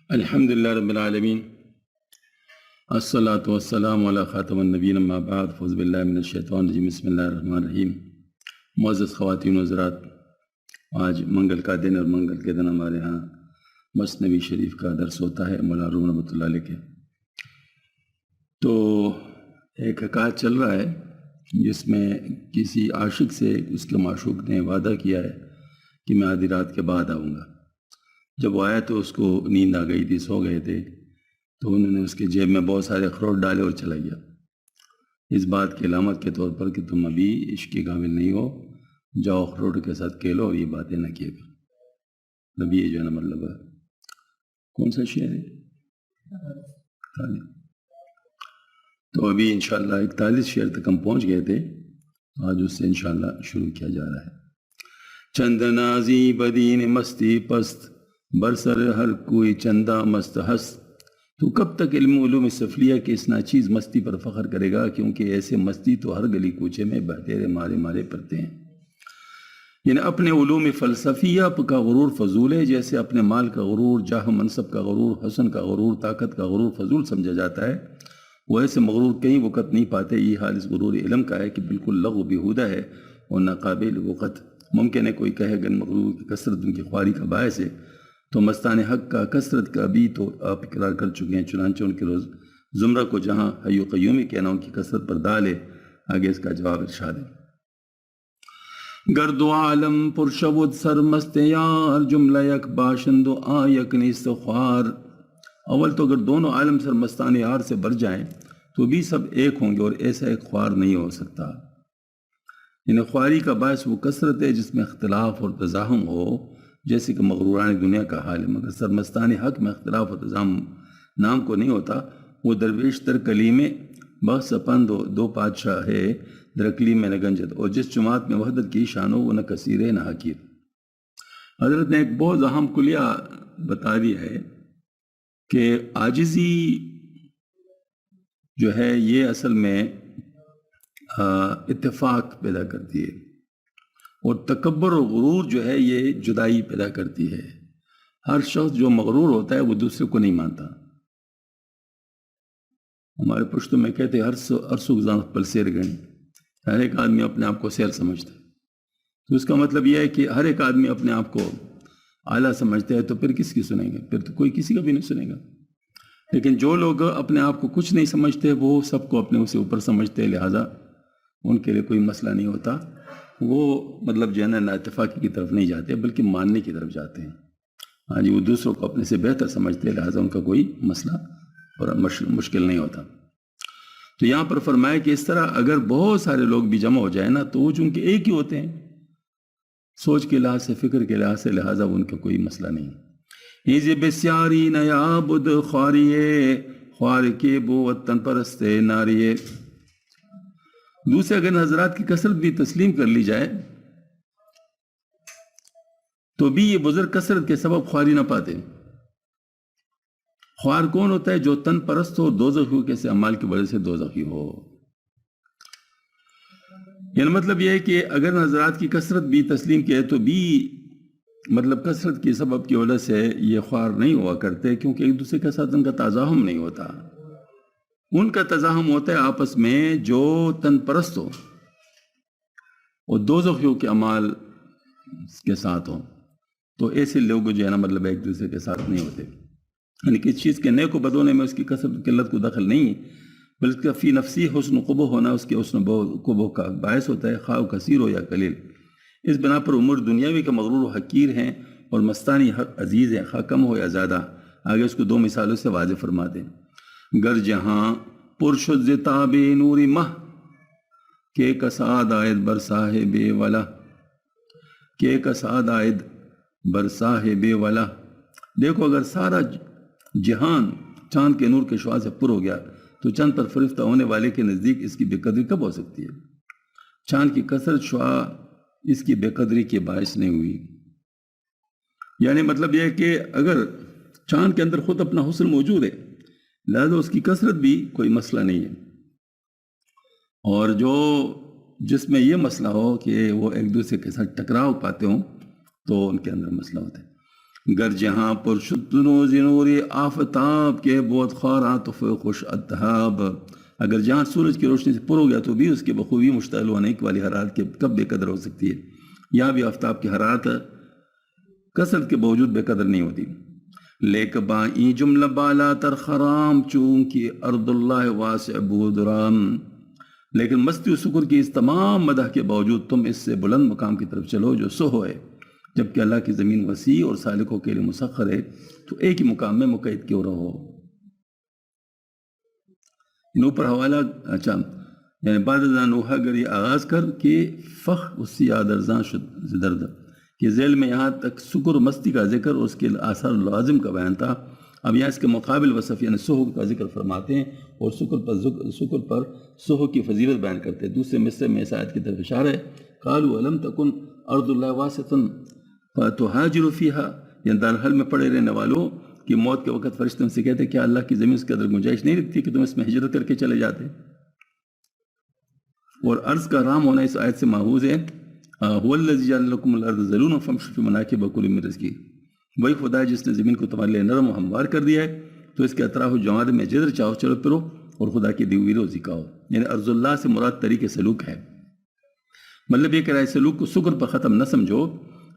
الحمدللہ رب العالمین، الصلاۃ والسلام علی خاتم النبیین، اما بعد، فاعوذ باللہ من الشیطان الرجیم، بسم اللہ الرحمن الرحیم۔ معزز خواتین و حضرات، آج منگل کا دن اور منگل کے دن ہمارے ہاں مثنوی شریف کا درس ہوتا ہے مولانا روم رحمۃ اللہ علیہ کے۔ تو ایک حکایت چل رہا ہے جس میں کسی عاشق سے اس کے معشوق نے وعدہ کیا ہے کہ میں آدھی رات کے بعد آؤں گا۔ جب وہ آیا تو اس کو نیند آ گئی تھی، سو گئے تھے، تو انہوں نے اس کے جیب میں بہت سارے اخروٹ ڈالے اور چلا گیا، اس بات کی علامت کے طور پر کہ تم ابھی عشق کے قابل نہیں ہو، جاؤ اخروٹ کے ساتھ کھیلو اور یہ باتیں نہ کیے گا۔ ابھی یہ جو ہے نا مطلب کون سا شعر ہے؟ تو ابھی انشاءاللہ 41 شعر تک ہم پہنچ گئے تھے، آج اس سے انشاءاللہ شروع کیا جا رہا ہے۔ چند نازی بدین مستی پست، برسر ہر کوئی چندہ مست ہست۔ تو کب تک علم علوم سفلیہ کے اس ناچیز مستی پر فخر کرے گا، کیونکہ ایسے مستی تو ہر گلی کوچے میں بہتیرے مارے مارے پڑتے ہیں۔ یعنی اپنے علوم فلسفیہ کا غرور فضول ہے، جیسے اپنے مال کا غرور، جاہ منصب کا غرور، حسن کا غرور، طاقت کا غرور فضول سمجھا جاتا ہے، وہ ایسے مغرور کہیں وقت نہیں پاتے۔ یہ حال اس غرور علم کا ہے کہ بالکل لغو بیہودہ ہے اور ناقابل وقت۔ ممکن ہے کوئی کہے اگر مغرور کی کثرت ان کی خواری کا باعث ہے، تو مستان حق کا کثرت کا بھی تو آپ اقرار کر چکے ہیں، چنانچہ ان کے روز زمرہ کو جہاں حی و قیومی کہنا ان کی کثرت پر دال ہے۔ آگے اس کا جواب ارشاد ہے۔ گرد و عالم پرشود سرمست یار، جملہ یک باشند و آ یک نیست خوار۔ اول تو اگر دونوں عالم سرمستان یار سے بر جائیں تو بھی سب ایک ہوں گے، اور ایسا ایک خوار نہیں ہو سکتا۔ یعنی خواری کا باعث وہ کثرت ہے جس میں اختلاف اور تزاحم ہو، جیسے کہ مغروران دنیا کا حال ہے، مگر سرمستان حق میں اختلاف و تزاحم نام کو نہیں ہوتا۔ وہ درویش در کلیم بخش پند و دو پادشاہ ہے، در اقلیم میں نہ گنجد، اور جس جماعت میں وحدت کی شان ہو وہ نہ کثیر ہے نہ حقیر۔ حضرت نے ایک بہت اہم کلیہ بتا دیا ہے کہ عاجزی جو ہے یہ اصل میں اتفاق پیدا کرتی ہے، اور تکبر و غرور جو ہے یہ جدائی پیدا کرتی ہے۔ ہر شخص جو مغرور ہوتا ہے وہ دوسرے کو نہیں مانتا۔ ہمارے پشتوں میں کہتے ہیں ہر سو گزان پل سیر گئیں، ہر ایک آدمی اپنے آپ کو سیر سمجھتا ہے۔ تو اس کا مطلب یہ ہے کہ ہر ایک آدمی اپنے آپ کو اعلیٰ سمجھتا ہے، تو پھر کس کی سنیں گے؟ پھر تو کوئی کسی کا بھی نہیں سنے گا۔ لیکن جو لوگ اپنے آپ کو کچھ نہیں سمجھتے وہ سب کو اپنے سے اوپر سمجھتے ہیں، لہٰذا ان کے لیے کوئی مسئلہ نہیں ہوتا۔ وہ مطلب جو ہے نا اتفاقی کی طرف نہیں جاتے بلکہ ماننے کی طرف جاتے ہیں۔ ہاں جی، وہ دوسروں کو اپنے سے بہتر سمجھتے ہیں، لہٰذا ان کا کوئی مسئلہ اور مشکل نہیں ہوتا۔ تو یہاں پر فرمایا کہ اس طرح اگر بہت سارے لوگ بھی جمع ہو جائیں نا تو وہ چونکہ ایک ہی ہوتے ہیں، سوچ کے لحاظ سے، فکر کے لحاظ سے، لہٰذا ان کا کوئی مسئلہ نہیں۔ ایز بسیاری نیا بدھ خواریے، خوار کے بو وطن پرستے ناریے۔ دوسرے اگر حضرات کی کثرت بھی تسلیم کر لی جائے تو بھی یہ بزرگ کثرت کے سبب خواری نہ پاتے۔ خوار کون ہوتا ہے؟ جو تن پرست ہو، دوزخی ہو، کیسے اعمال کی وجہ سے دوزخی ہو۔ یعنی مطلب یہ ہے کہ اگر حضرات کی کثرت بھی تسلیم کیے تو بھی مطلب کثرت کی سبب کی وجہ سے یہ خوار نہیں ہوا کرتے، کیونکہ ایک دوسرے کے ساتھ ان کا تزاحم نہیں ہوتا۔ ان کا تزاحم ہوتا ہے آپس میں جو تن پرست ہو اور دوزخیوں کے اعمال کے ساتھ ہوں، تو ایسے لوگ جو ہے نا مطلب ایک دوسرے کے ساتھ نہیں ہوتے۔ یعنی کس چیز کے نیک و بد ہونے میں اس کی کثرت قلت کو دخل نہیں، بلکہ فی نفسی حسن قبح ہونا اس کے حسن قبح کا باعث ہوتا ہے، خواہ کثیر ہو یا قلیل۔ اس بنا پر امور دنیاوی کا مغرور و حقیر ہیں اور مستانی حق عزیز ہیں، خواہ کم ہو یا زیادہ۔ آگے اس کو دو مثالوں سے واضح فرما دیں۔ گر جہاں پرشد تاب نوری مہ، کے کساد آید بر صاحب ولا، کے کساد آید بر صاحب ولا۔ دیکھو اگر سارا جہان چاند کے نور کے شعاع سے پر ہو گیا تو چند پر فرفتہ ہونے والے کے نزدیک اس کی بے قدری کب ہو سکتی ہے؟ چاند کی کثرت شعاع اس کی بے قدری کے باعث نہیں ہوئی۔ یعنی مطلب یہ ہے کہ اگر چاند کے اندر خود اپنا حسن موجود ہے، لہذا اس کی کثرت بھی کوئی مسئلہ نہیں ہے، اور جس میں یہ مسئلہ ہو کہ وہ ایک دوسرے کے ساتھ ٹکراؤ پاتے ہوں تو ان کے اندر مسئلہ ہوتا ہے۔ گر جہاں پر شد روز نور آفتاب کے بہت خورات خوش اتحاب، اگر جہاں سورج کی روشنی سے پر ہو گیا تو بھی اس کے بخوبی مشتعل ہونے والی حرارت کے کب بے قدر ہو سکتی ہے؟ یہاں بھی آفتاب کی حرارت کثرت کے باوجود بے قدر نہیں ہوتی. لیک بائی جملہ بالا تر خرام چونکہ ارض اللہ واسع بودرام، لیکن مستی و سکر کی اس تمام مدح کے باوجود تم اس سے بلند مقام کی طرف چلو جو سو ہے، جبکہ اللہ کی زمین وسیع اور سالکوں کے لیے مسخر ہے، تو ایک ہی مقام میں مقید کیوں رہو. ان اوپر حوالہ اچھا یعنی بعد ازاں نوحہ گر یہ آغاز کر کہ فخ اسی آدرزاں شد درد کہ ذیل میں یہاں تک سکر مستی کا ذکر اور اس کے آثار لازم کا بیان تھا. اب یہاں اس کے مقابل وصف یعنی سہو کا ذکر فرماتے ہیں اور سکر پر سہو کی فضیلت بیان کرتے ہیں. دوسرے مصرع میں اس آیت کی طرف اشارہ ہے. قالوا الم تکن ارض اللہ واسعۃ فتہاجروا فیہا، یعنی دارالحل میں پڑے رہنے والوں کہ موت کے وقت فرشتے سے کہتے ہیں کیا اللہ کی زمین اس قدر گنجائش نہیں رکھتی کہ تم اس میں ہجرت کر کے چلے جاتے. اور ارض کا رام ہونا اس آیت سے ماخوذ ہے. هو الذی جعل لکم الارض ذلولا فامشوا فی مناکبہا وکلوا من رزقہ، وہی خدا ہے جس نے زمین کو تمہارے لیے نرم و ہموار کر دیا ہے تو اس کے اطراف و جواد میں جدھر چاہو چلو پھرو اور خدا کی دی ہوئی روزی کھاؤ. یعنی ارض اللہ سے مراد طریق سلوک ہے. مطلب یہ کہ رائے سلوک کو سکر پر ختم نہ سمجھو،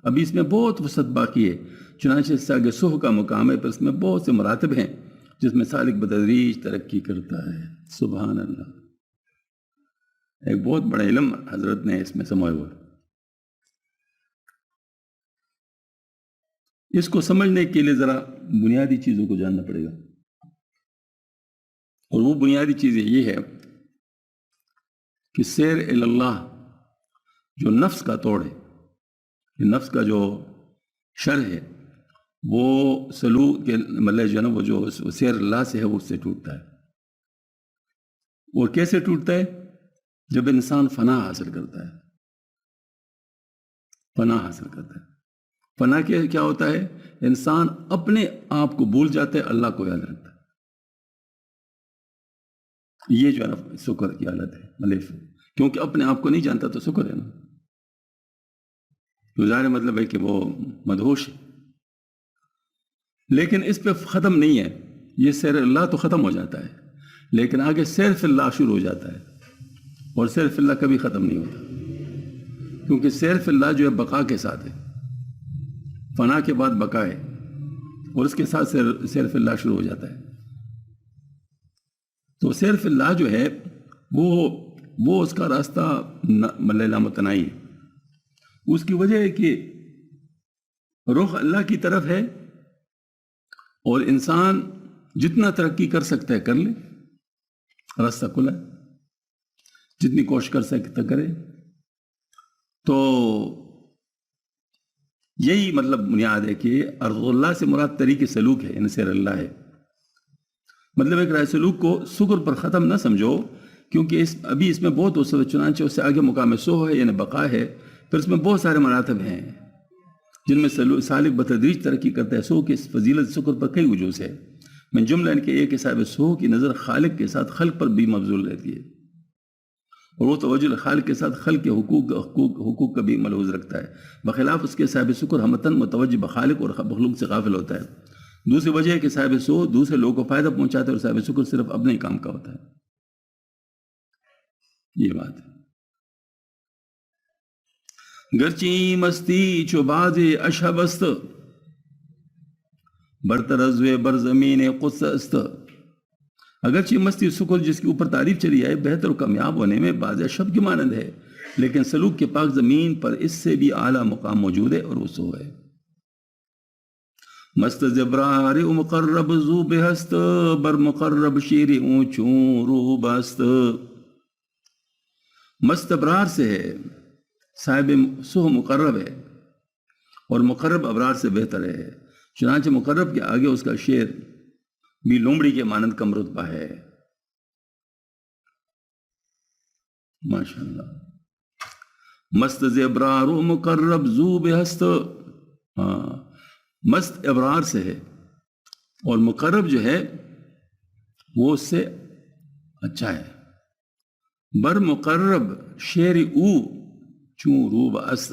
ابھی اس میں بہت وسعت باقی ہے. چنانچہ اس سے آگے سہ کا مقام ہے، پر اس میں بہت سے مراتب ہیں جس میں سالک بتدریج ترقی کرتا ہے. سبحان اللہ، ایک بہت بڑا علم حضرت نے اس میں سموئے ہوا. اس کو سمجھنے کے لیے ذرا بنیادی چیزوں کو جاننا پڑے گا، اور وہ بنیادی چیز یہ ہے کہ سیر اللہ جو نفس کا توڑ ہے، یہ نفس کا جو شر ہے، وہ سلوک کے مطلب جو ہے نا وہ جو سیر اللہ سے ہے وہ اس سے ٹوٹتا ہے. اور کیسے ٹوٹتا ہے؟ جب انسان فنا حاصل کرتا ہے. فنا حاصل کرتا ہے. فنا کیا ہوتا ہے؟ انسان اپنے آپ کو بھول جاتا ہے، اللہ کو یاد رکھتا ہے. یہ جو ہے نا شکر کی حالت ہے. مطلب کیونکہ اپنے آپ کو نہیں جانتا تو شکر ہے نا، تو ظاہر مطلب ہے کہ وہ مدہوش ہے. لیکن اس پہ ختم نہیں ہے. یہ سیر اللہ تو ختم ہو جاتا ہے، لیکن آگے سیر فی اللہ شروع ہو جاتا ہے، اور سیر فی اللہ کبھی ختم نہیں ہوتا، کیونکہ سیر فی اللہ جو ہے بقا کے ساتھ ہے. فنا کے بعد بقا ہے، اور اس کے ساتھ سیر فی اللہ شروع ہو جاتا ہے. تو سیر فی اللہ جو ہے وہ اس کا راستہ مطلب لامتناہی ہے. اس کی وجہ ہے کہ رخ اللہ کی طرف ہے، اور انسان جتنا ترقی کر سکتا ہے کر لے، راستہ کھلا ہے، جتنی کوشش کر سکتا کرے. تو یہی مطلب بنیاد ہے کہ ارض اللہ سے مراد طریق سلوک ہے، یعنی سیر اللہ ہے. مطلب ایک رائے سلوک کو سکر پر ختم نہ سمجھو، کیونکہ ابھی اس میں بہت وسعت، چنانچہ اس سے آگے مقام سو ہے یعنی بقا ہے. پھر اس میں بہت سارے مراتب ہیں جن میں سالک بتدریج ترقی کرتا ہے. سو کی فضیلت سکر پر کئی وجوہ ہے. من جملہ ان کے ایک صاحب سو کی نظر خالق کے ساتھ خلق پر بھی مبذول رہتی ہے، اور وہ توجہ خالق کے ساتھ خلق کے حقوق کا بھی ملحوظ رکھتا ہے. بخلاف اس کے صاحب سکر ہمتن متوجہ بخالق اور مخلوق سے غافل ہوتا ہے. دوسری وجہ ہے کہ صاحب سو دوسرے لوگوں کو فائدہ پہنچاتا ہے، اور صاحب سکر صرف اپنے ہی کام کا ہوتا ہے. یہ بات ہے. گرچی مستی چو باز اشہب است، برترزوے بر زمین قدس است. اگرچہ مستی سکر جس کے اوپر تعریف چلی ہے بہتر و کامیاب ہونے میں باز اشہب کی مانند ہے، لیکن سلوک کے پاک زمین پر اس سے بھی اعلیٰ مقام موجود ہے، اور وہ سو ہے. مست زبرار مقرب زو بہست، بر مقرب شیر اونچوں رو بست. مست ابرار سے ہے، صاحب سو مقرب ہے، اور مقرب ابرار سے بہتر ہے. چنانچہ مقرب کے آگے اس کا شیر بھی لومڑی کے مانند کم رتبہ ہے. ماشاءاللہ. مست زبرار مقرب زو بہست، مست ابرار سے ہے، اور مقرب جو ہے وہ اس سے اچھا ہے. بر مقرب شیر او چون روب است،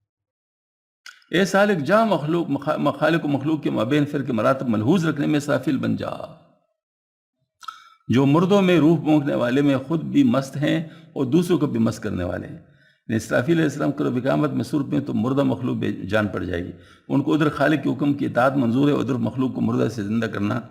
اے سالک جا خالق و مخلوق کے مابین فرق مراتب ملحوظ رکھنے میں اسرافیل بن جا، جو مردوں میں روح بونکنے والے میں خود بھی مست ہیں اور دوسروں کو بھی مست کرنے والے ہیں۔ اسرافیل علیہ السلام قرب قیامت میں صورت میں تو مردہ مخلوق بے جان پڑ جائے گی، ان کو ادھر خالق کے حکم کی اطاعت منظور ہے، ادھر مخلوق کو مردہ سے زندہ کرنا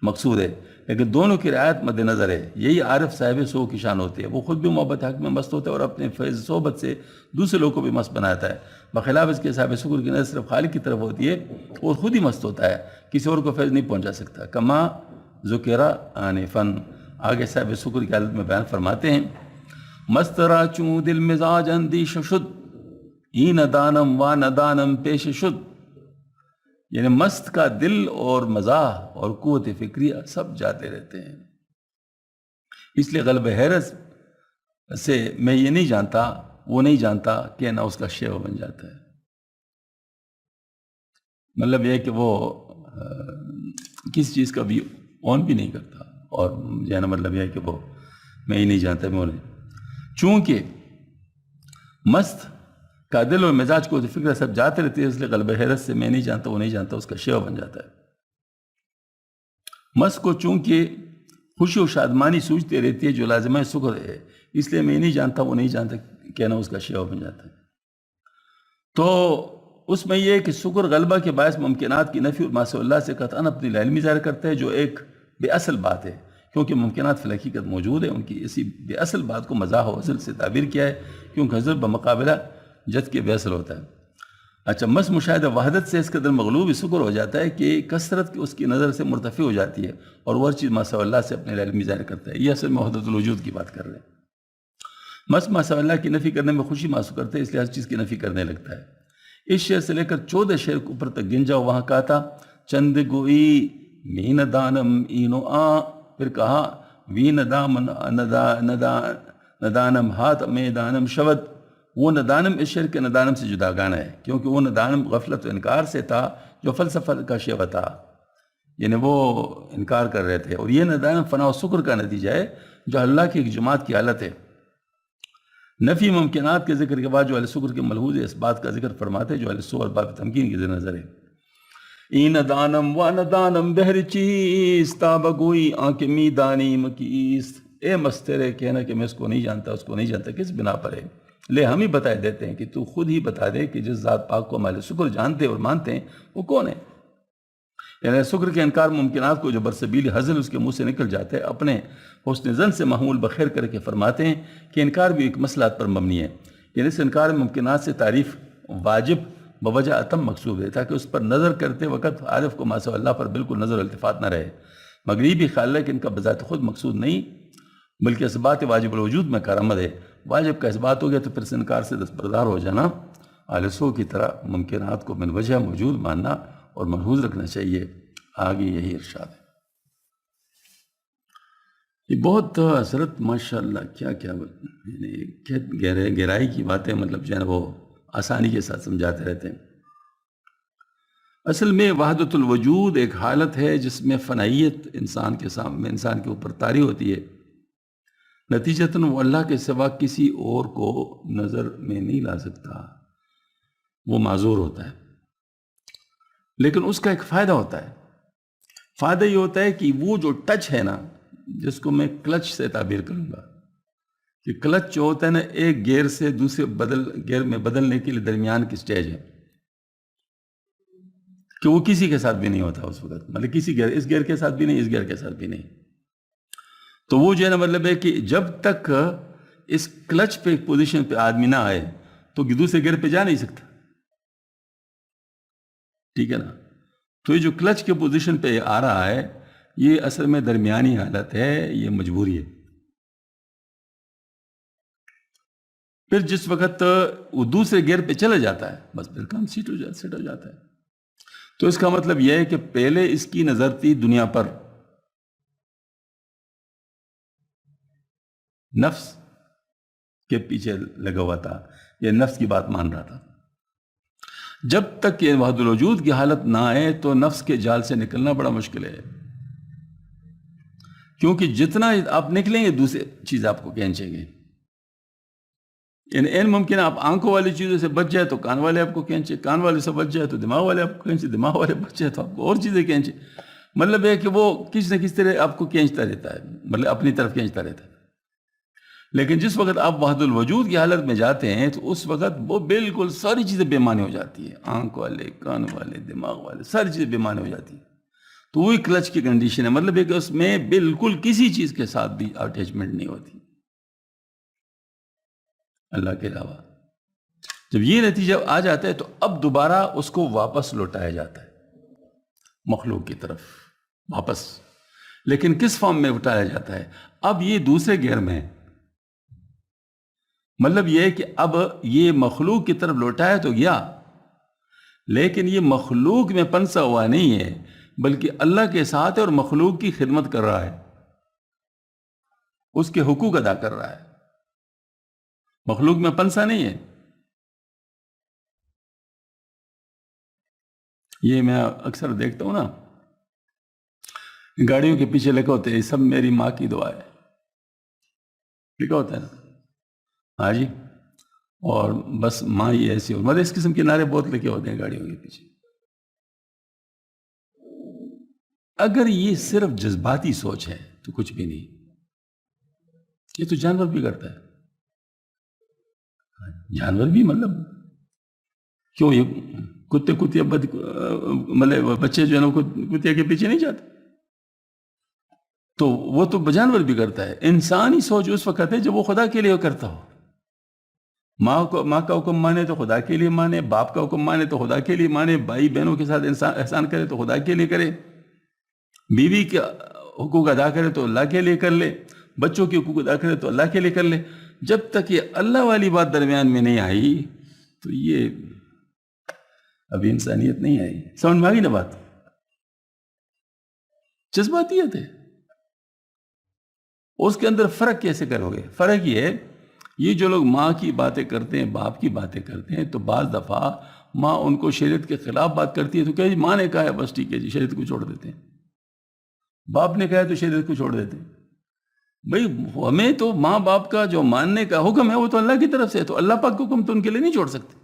مقصود ہے، لیکن دونوں کی رعایت مد نظر ہے۔ یہی عارف صاحب سو کی شان ہوتی ہے، وہ خود بھی محبت حق میں مست ہوتا ہے اور اپنے فیض صحبت سے دوسرے لوگوں کو بھی مست بناتا ہے، بخلاف اس کے صاحب شکر کی نظر صرف خالق کی طرف ہوتی ہے اور خود ہی مست ہوتا ہے، کسی اور کو فیض نہیں پہنچا سکتا۔ کما ذکرہ آنفاً، آگے صاحب شکر کی حالت میں بیان فرماتے ہیں، مسترا چوں دل مزاج اندیش شد، ای ندانم و ندانم پیش شد، یعنی مست کا دل اور مزاح اور قوت فکریہ سب جاتے رہتے ہیں، اس لیے غلب حیرت سے میں یہ نہیں جانتا، وہ نہیں جانتا کہ نہ اس کا شیو بن جاتا ہے۔ مطلب یہ کہ وہ کسی چیز کا بھی آن بھی نہیں کرتا، اور جو ہے نا مطلب یہ ہے کہ وہ میں ہی نہیں جانتا میں انہیں، چونکہ مست کا دل اور مزاج کو فکر سب جاتے رہتے ہیں، اس لیے غلب حیرت سے میں نہیں جانتا وہ نہیں جانتا اس کا شیو بن جاتا ہے۔ مست کو چونکہ خوشی و شادمانی سوچتے رہتی ہے جو لازمہ سکر ہے، اس لیے میں نہیں جانتا وہ نہیں جانتا کہنا اس کا شیو بن جاتا ہے۔ تو اس میں یہ ہے کہ شکر غلبہ کے باعث ممکنات کی نفی اور معصیت اللہ سے قطعاً اپنی لاعلمی ظاہر کرتا ہے، جو ایک بے اصل بات ہے، کیونکہ ممکنات فی الحقیقت موجود ہے، ان کی اسی بے اصل بات کو مزاح و حضر سے تعبیر کیا ہے، کیونکہ حضر بمقابلہ جد کے بے اصل ہوتا ہے۔ اچھا، مس مشاہدہ وحدت سے اس قدر مغلوب شکر ہو جاتا ہے کہ کثرت اس کی نظر سے مرتفع ہو جاتی ہے اور وہ ہر چیز ماسا اللہ سے اپنے علمی ظاہر کرتا ہے۔ یہ اصل میں وحدت الوجود کی بات کر رہے ہیں۔ مس ماسا اللہ کی نفی کرنے میں خوشی محسوس کرتے ہیں، اس لیے ہر چیز کی نفی کرنے لگتا ہے۔ اس شعر سے لے کر 14 شعر کو اوپر تک گن جاؤ، وہاں کہا تھا چند گوئی مین دانم اینو آ، پھر کہا وی ندام ندانم ہاتھ میں دانم شود۔ وہ ندانم اس شعر کے ندانم سے جدا گانا ہے، کیونکہ وہ ندانم غفلت و انکار سے تھا جو فلسفہ کا شیوہ تھا، یعنی وہ انکار کر رہے تھے، اور یہ ندانم فنا و شکر کا نتیجہ ہے جو اللہ کی ایک جماعت کی حالت ہے۔ نفی ممکنات کے ذکر کے بعد جو اہل شکر کے ملحوظ اس بات کا ذکر فرماتے جو اہل سور باب تمکین کی نظر ہے۔ ای ندانم و ندانم بہر چیز تابگوئی آنکھ می دانی مکیست، اے مسترے کہنا کہ میں اس کو نہیں جانتا اس کو نہیں جانتا کس بنا پر ہے، لے ہم ہی بتا دیتے ہیں کہ تو خود ہی بتا دے کہ جس ذات پاک کو ہم اہل شکر جانتے اور مانتے ہیں وہ کون ہے۔ یعنی شکر کے انکار ممکنات کو جو برسبیل حزن اس کے منہ سے نکل جاتے ہیں، اپنے حسن زن سے محمول بخیر کر کے فرماتے ہیں کہ انکار بھی ایک مسئلات پر مبنی ہے، یعنی اس انکار ممکنات سے تعریف واجب بوجہ عتم مقصود ہے، تاکہ اس پر نظر کرتے وقت عارف کو ماسوا اللہ پر بالکل نظر و التفات نہ رہے۔ مغربی خیال ہے کہ ان کا بذات خود مقصود نہیں بلکہ اس بات واجب الوجود میں کارآمد ہے۔ واجب کا اس بات ہو گیا تو پھر اس انکار سے دستبردار ہو جانا، اہل سو کی طرح ممکنات کو من وجہ موجود ماننا اور ملحوظ رکھنا چاہیے۔ آگے یہی ارشاد ہے۔ یہ بہت حضرت ماشاءاللہ کیا یعنی گہرائی کی باتیں مطلب جو ہے نا وہ آسانی کے ساتھ سمجھاتے رہتے ہیں۔ اصل میں وحدت الوجود ایک حالت ہے جس میں فنائیت انسان کے سامنے انسان کے اوپر طاری ہوتی ہے، نتیجتاً وہ اللہ کے سوا کسی اور کو نظر میں نہیں لا سکتا، وہ معذور ہوتا ہے۔ لیکن اس کا ایک فائدہ ہوتا ہے، فائدہ یہ ہوتا ہے کہ وہ جو ٹچ ہے نا، جس کو میں کلچ سے تعبیر کروں گا، کہ کلچ جو ہوتا ہے نا ایک گیئر سے دوسرے گیئر میں بدلنے کے لیے درمیان کی سٹیج ہے، کہ وہ کسی کے ساتھ بھی نہیں ہوتا اس وقت، مطلب کسی گیئر، اس گیئر کے ساتھ بھی نہیں اس گیئر کے ساتھ بھی نہیں۔ تو وہ جو ہے نا مطلب ہے کہ جب تک اس کلچ پہ پوزیشن پہ آدمی نہ آئے تو دوسرے گیئر پہ جا نہیں سکتا، ٹھیک ہے نا۔ تو یہ جو کلچ کے پوزیشن پہ آ رہا ہے یہ اصل میں درمیانی حالت ہے، یہ مجبوری ہے۔ پھر جس وقت وہ دوسرے گیئر پہ چلا جاتا ہے بس پھر کام سیٹ ہو جاتا ہے۔ تو اس کا مطلب یہ ہے کہ پہلے اس کی نظر تھی دنیا پر، نفس کے پیچھے لگا ہوا تھا، یہ نفس کی بات مان رہا تھا۔ جب تک یہ وحدت الوجود کی حالت نہ آئے تو نفس کے جال سے نکلنا بڑا مشکل ہے، کیونکہ جتنا آپ نکلیں گے دوسری چیز آپ کو کھینچے گے۔ یعنی این ممکن ہے آپ آنکھوں والی چیزوں سے بچ جائے تو کان والے آپ کو کھینچے، کان والے سے بچ جائے تو دماغ والے آپ کو کھینچے، دماغ والے بچ جائے تو آپ کو اور چیزیں کھینچے. مطلب ہے کہ وہ کس نہ کس طرح آپ کو کھینچتا رہتا ہے، مطلب اپنی طرف کھینچتا رہتا ہے. لیکن جس وقت آپ وحدت الوجود کی حالت میں جاتے ہیں تو اس وقت وہ بالکل ساری چیزیں بے معنی ہو جاتی ہیں. آنکھ والے، کان والے، دماغ والے، ساری چیزیں بے معنی ہو جاتی ہیں. تو وہی کلچ کی کنڈیشن ہے. مطلب ہے کہ اس میں بالکل کسی چیز کے ساتھ بھی اٹیچمنٹ نہیں ہوتی اللہ کے علاوہ. جب یہ نتیجہ آ جاتا ہے تو اب دوبارہ اس کو واپس لوٹایا جاتا ہے مخلوق کی طرف واپس. لیکن کس فارم میں لوٹایا جاتا ہے؟ اب یہ دوسرے گیئر میں ہے. مطلب یہ ہے کہ اب یہ مخلوق کی طرف لوٹایا تو گیا، لیکن یہ مخلوق میں پنسا ہوا نہیں ہے، بلکہ اللہ کے ساتھ ہے اور مخلوق کی خدمت کر رہا ہے، اس کے حقوق ادا کر رہا ہے. مخلوق میں پنسا نہیں ہے. یہ میں اکثر دیکھتا ہوں نا، گاڑیوں کے پیچھے لکھا ہوتا ہے یہ سب میری ماں کی دعا ہے، لکھا ہوتا ہے نا. ہاں جی. اور بس ماں یہ ایسی، اور مطلب اس قسم کے نعرے بہت لکھے ہوتے ہیں گاڑیوں کے پیچھے. اگر یہ صرف جذباتی سوچ ہے تو کچھ بھی نہیں. یہ تو جانور بھی کرتا ہے. جانور بھی مطلب کیوں یہ کتے کتیا مطلب بچے جو ہے نا کتیا کے پیچھے نہیں جاتے، تو وہ تو جانور بھی کرتا ہے. انسانی سوچ اس وقت ہے جب وہ خدا کے لیے کرتا ہو. ماں کا حکم مانے تو خدا کے لیے مانے، باپ کا حکم مانے تو خدا کے لیے مانے، بھائی بہنوں کے ساتھ احسان کرے تو خدا کے لیے کرے، بیوی کے حقوق ادا کرے تو اللہ کے لیے کر لے، بچوں کے حقوق ادا کرے تو اللہ کے لیے کر لے. جب تک یہ اللہ والی بات درمیان میں نہیں آئی تو یہ ابھی انسانیت نہیں آئی. سمجھ میں آ گئی نا بات؟ جذباتیت ہے. اس کے اندر فرق کیسے کرو گے؟ فرق یہ ہے، یہ جو لوگ ماں کی باتیں کرتے ہیں، باپ کی باتیں کرتے ہیں، تو بعض دفعہ ماں ان کو شریعت کے خلاف بات کرتی ہے تو کہ ماں نے کہا ہے بس ٹھیک ہے جی، شریعت کو چھوڑ دیتے ہیں. باپ نے کہا ہے تو شریعت کو چھوڑ دیتے ہیں. بھئی ہمیں تو ماں باپ کا جو ماننے کا حکم ہے وہ تو اللہ کی طرف سے ہے، تو اللہ پاک کا حکم تو ان کے لیے نہیں چھوڑ سکتے.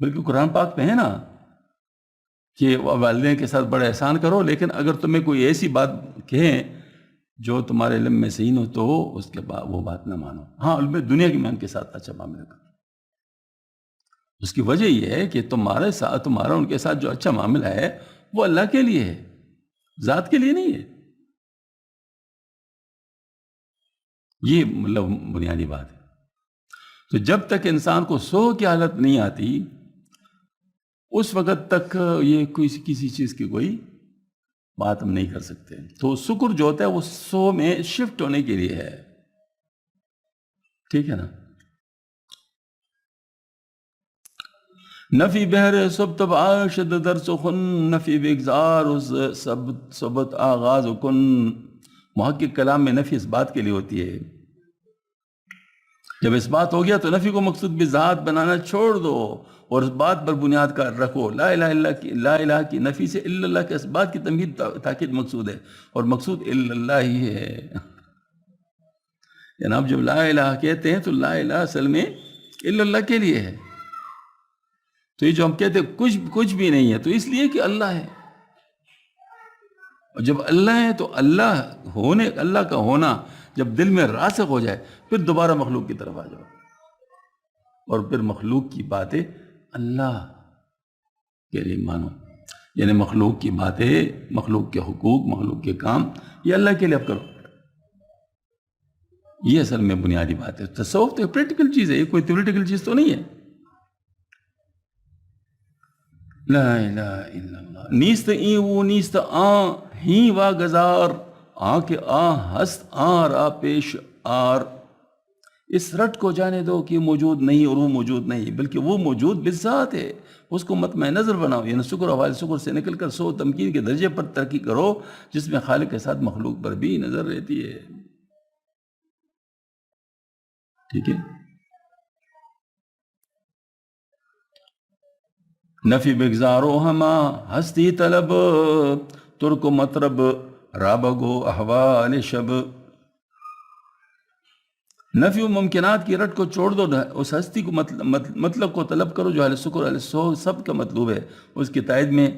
بلکہ قرآن پاک میں ہے نا کہ والدین کے ساتھ بڑا احسان کرو، لیکن اگر تمہیں کوئی ایسی بات کہیں جو تمہارے علم میں صحیح ہو تو اس کے بعد وہ بات نہ مانو. ہاں علم دنیا کی میں ان کے ساتھ اچھا معاملہ کرو. اس کی وجہ یہ ہے کہ تمہارا ان کے ساتھ جو اچھا معاملہ ہے وہ اللہ کے لیے ہے، ذات کے لیے نہیں ہے. یہ مطلب بنیادی بات ہے. تو جب تک انسان کو سو کی حالت نہیں آتی اس وقت تک یہ کسی چیز کی کوئی بات ہم نہیں کر سکتے. تو شکر جو ہوتا ہے وہ سو میں شفٹ ہونے کے لیے ہے. ٹھیک ہے نا؟ نفی بہر سب تب آشد در سخن، نفی بگزار سبت آغاز کن. محقق کلام میں نفی اس بات کے لیے ہوتی ہے، جب اس بات ہو گیا تو نفی کو مقصود بھی ذات بنانا چھوڑ دو اور اس بات پر بنیاد کا رکھو. لا الہ کی نفی سے الا اللہ کے اس بات کی تمہید تاکید مقصود ہے، اور مقصود الا اللہ ہی ہے. جناب جب لا الہ کہتے ہیں تو لا الہ اصل میں الا اللہ کے لیے ہے. تو یہ جو ہم کہتے ہیں کچھ بھی نہیں ہے تو اس لیے کہ اللہ ہے. اور جب اللہ ہے تو اللہ کا ہونا جب دل میں راسخ ہو جائے پھر دوبارہ مخلوق کی طرف آ جاؤ، اور پھر مخلوق کی باتیں اللہ کے لیے مانو. یعنی مخلوق کی باتیں، مخلوق کے حقوق، مخلوق کے کام یہ اللہ کے لیے اب کرو. یہ اصل میں بنیادی بات ہے. تصوف تو پریکٹیکل چیز ہے، یہ کوئی تھیوریٹیکل چیز تو نہیں ہے. لا الہ الا اللہ. نیست این وہ نیست آن ہی وا گزار، آن کے آن ہست آن را پیش آر. اس رٹ کو جانے دو کہ موجود نہیں اور وہ موجود نہیں، بلکہ وہ موجود بذات ہے. اس کو مطمع نظر بناؤ، یعنی شکر حوالے شکر سے نکل کر سو تمکین کے درجے پر ترقی کرو جس میں خالق کے ساتھ مخلوق پر بھی نظر رہتی ہے. ٹھیک ہے؟ نفی بگزارو ہما ہستی طلب، ترک مطرب رابگو احوال شب. نفی و ممکنات کی رٹ کو چھوڑ دو، اس ہستی کو مطلب کو طلب کرو جو اہل سکر اہل سب کا مطلوب ہے، اس کی تائید میں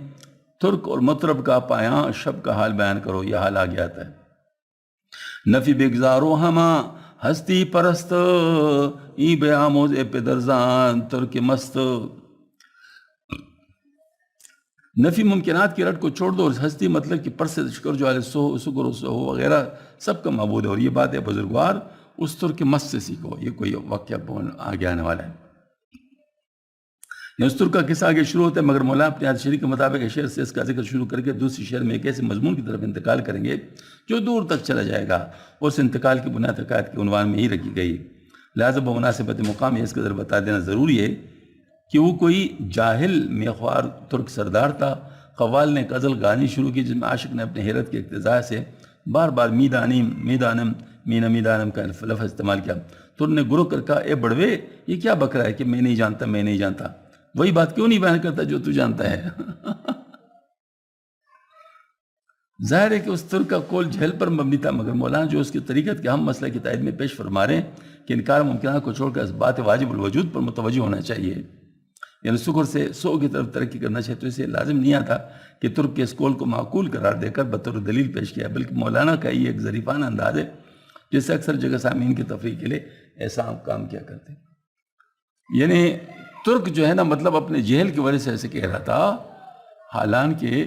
ترک اور مطرب کا پایاں شب کا حال بیان کرو، یہ حال آ گیا تھا۔ نفی بگزارو ہما ہستی پرست، ای بے آموز اے پدرزان ترک مست۔ نفی ممکنات کی رٹ کو چھوڑ دو، اور ہستی مطلب کہ پرست شکر جو اہل سکر وغیرہ سب کا معبود ہے، اور یہ بات ہے بزرگوار اس ترک مست سے سیکھو۔ یہ کوئی واقعہ آگے آنے والا ہے، اس ترک کا قصہ آگے شروع ہوتا ہے، مگر مولانا اپنے حدیث شریف کے مطابق شعر سے اس کا ذکر شروع کر کے دوسری شعر میں ایک ایسے مضمون کی طرف انتقال کریں گے جو دور تک چلا جائے گا، اور اس انتقال کی بنیاد حقائق کے عنوان میں ہی رکھی گئی۔ لہٰذا بمناسبت مقام یہ اس قدر بتا دینا ضروری ہے کہ وہ کوئی جاہل میخوار ترک سردار تھا۔ قوال نے غزل گانی شروع کی جس میں عاشق نے اپنے حیرت کے اقتضاء سے بار بار میدانم میدانم کا لفظ استعمال کیا۔ تر نے گرو کر کہا، اے بڑوے یہ کیا بک رہا ہے کہ میں نہیں جانتا میں نہیں جانتا، وہی بات کیوں نہیں بیان کرتا جو تو جانتا ہے؟ ظاہر ہے کہ اس ترک کا قول جہل پر مبنی تھا، مگر مولانا جو اس کی طریقت کے ہم مسئلہ کی تائید میں پیش فرما رہے ہیں کہ انکار ممکنات کو چھوڑ کر اس بات واجب الوجود پر متوجہ ہونا چاہیے، یعنی سکر سے سو کی طرف ترقی کرنا چاہیے، تو اسے لازم نہیں آتا کہ ترک کے اس قول کو معقول قرار دے کر بطور دلیل پیش کیا، بلکہ مولانا کا یہ ایک ظریفانہ انداز ہے جس سے اکثر جگہ سامعین کی تفریح کے لیے ایسا کام کیا کرتے ہیں۔ یعنی ترک جو ہے نا مطلب اپنے جہل کی وجہ سے ایسے کہہ رہا تھا، حالانکہ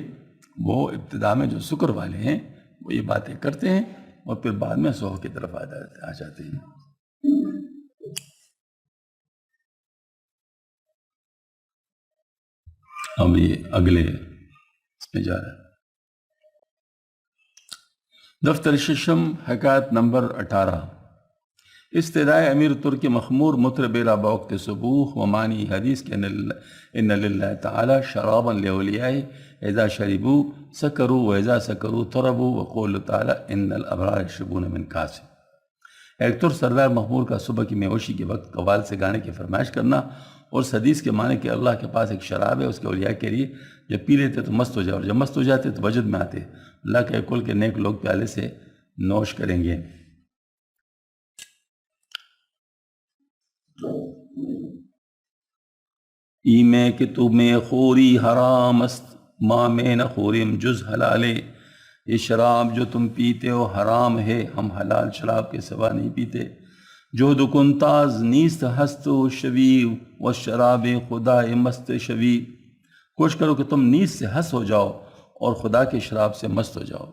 وہ ابتدا میں جو سکر والے ہیں وہ یہ باتیں کرتے ہیں اور پھر بعد میں سوہ کی طرف آ جاتے ہیں۔ اب یہ اگلے اس میں جا رہا ہے، دفتر ششم حکایت نمبر 18۔ استدعاء امیر ترک مخمور مطرب لا بوقت صبوح ومانی حدیث کے ان للہ تعالی شرابا لأولیاء اذا شربوا سکروا واذا سکروا طربوا وقول تعالی ان الابرار یشربون من کاس۔ ایک ترک سردار مخمور کا صبح کی میوشی کے وقت قوال سے گانے کی فرمائش کرنا، اور اس حدیث کے معنی کہ اللہ کے پاس ایک شراب ہے اس کے اولیاء کے لیے، جب پی لیتے تو مست ہو جائے اور جب مست ہو جاتے تو وجد میں آتے، اللہ کے کل کے نیک لوگ پیالے سے نوش کریں گے۔ ای میں کہ تو میں خوری حرام است ما میں نہ خوریم جز حلالے، یہ شراب جو تم پیتے ہو حرام ہے، ہم حلال شراب کے سوا نہیں پیتے۔ جو دکن تاز نیست ہست و شوی و شراب خدا مست شوی، کوشش کرو کہ تم نیست سے ہس ہو جاؤ اور خدا کے شراب سے مست ہو جاؤ۔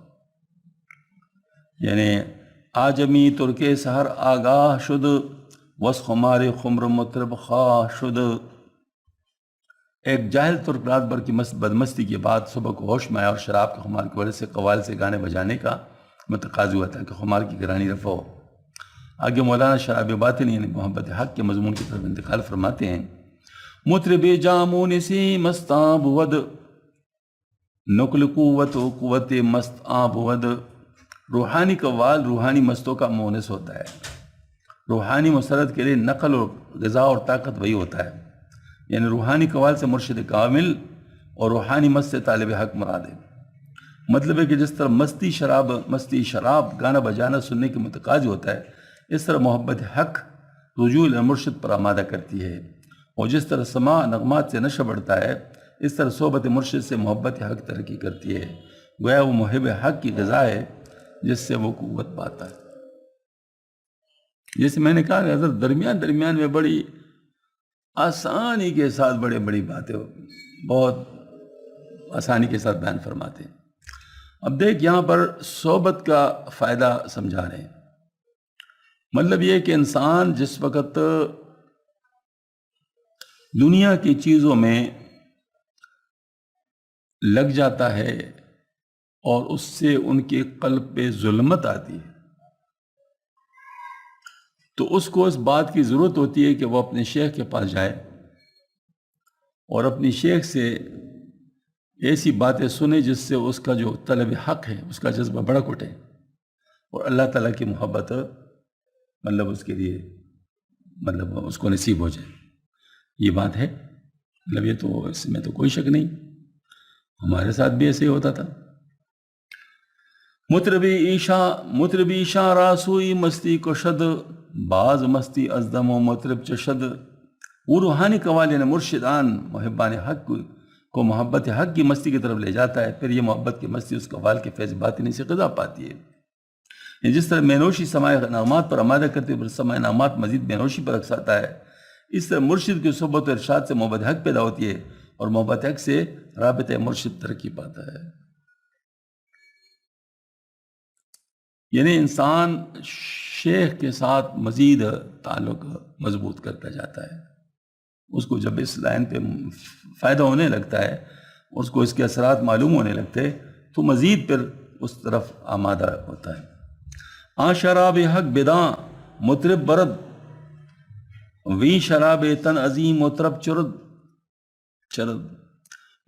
یعنی آجمی ترکے سحر آگاہ شد وس خمار خمر مطرب خواہ شد۔ ایک جاہل ترک رات بھر کی بدمستی کے بعد صبح کو ہوش میں آیا اور شراب کے خمار کی وجہ سے قوال سے گانے بجانے کا متقاضی ہوا تھا کہ خمار کی گرانی رفع ہو۔ آگے مولانا شراب باطن یعنی محبت حق کے مضمون کی طرف انتقال فرماتے ہیں۔ مطرب جامون سی مستاں بود نقل قوت و قوت مست بود۔ روحانی قوال روحانی مستوں کا مونس ہوتا ہے۔ روحانی مسرت کے لیے نقل اور غذا اور طاقت وہی ہوتا ہے، یعنی روحانی قوال سے مرشد کامل اور روحانی مست سے طالب حق مراد ہے۔ مطلب ہے کہ جس طرح مستی شراب گانا بجانا سننے کے متقاضی ہوتا ہے، اس طرح محبت حق رجوع مرشد پر آمادہ کرتی ہے، اور جس طرح سماع نغمات سے نشہ بڑھتا ہے اس طرح صحبت مرشد سے محبت حق ترقی کرتی ہے۔ گویا وہ محب حق کی غذا ہے جس سے وہ قوت پاتا ہے۔ جیسے میں نے کہا کہ حضرت درمیان میں بڑی آسانی کے ساتھ بڑی باتیں بہت آسانی کے ساتھ بیان فرماتے ہیں۔ اب دیکھ یہاں پر صحبت کا فائدہ سمجھا رہے ہیں۔ مطلب یہ کہ انسان جس وقت دنیا کی چیزوں میں لگ جاتا ہے اور اس سے ان کے قلب پہ ظلمت آتی ہے، تو اس کو اس بات کی ضرورت ہوتی ہے کہ وہ اپنے شیخ کے پاس جائے اور اپنی شیخ سے ایسی باتیں سنے جس سے اس کا جو طلب حق ہے اس کا جذبہ بڑک اٹھے اور اللہ تعالیٰ کی محبت مطلب اس کے لیے مطلب اس کو نصیب ہو جائے۔ یہ بات ہے، مطلب یہ تو اس میں تو کوئی شک نہیں، ہمارے ساتھ بھی ایسے ہی ہوتا تھا۔ مطربی عشاء راسوئی مستی کو شد بعض مستی ازدم و مطرب چشد. وہ روحانی قوالین مرشدان محبان حق کو محبت حق کی مستی کی طرف لے جاتا ہے، پھر یہ محبت کی مستی اس قوال کے فیض باطنی سے غذا پاتی ہے. جس طرح مینوشی سماع نغمات پر آمادہ کرتے پر سماع نغمات مزید مینوشی پر اکساتا ہے، اس طرح مرشد کی صحبت و ارشاد سے محبت حق پیدا ہوتی ہے، اور محبت حق سے رابطہ مرشد ترقی پاتا ہے. یعنی انسان شیخ کے ساتھ مزید تعلق مضبوط کرتا جاتا ہے. اس کو جب اس لائن پہ فائدہ ہونے لگتا ہے، اس کو اس کے اثرات معلوم ہونے لگتے، تو مزید پھر اس طرف آمادہ ہوتا ہے. آ شراب حق بداں مطرب برد، وی شراب تن عظیم مطرب چرد.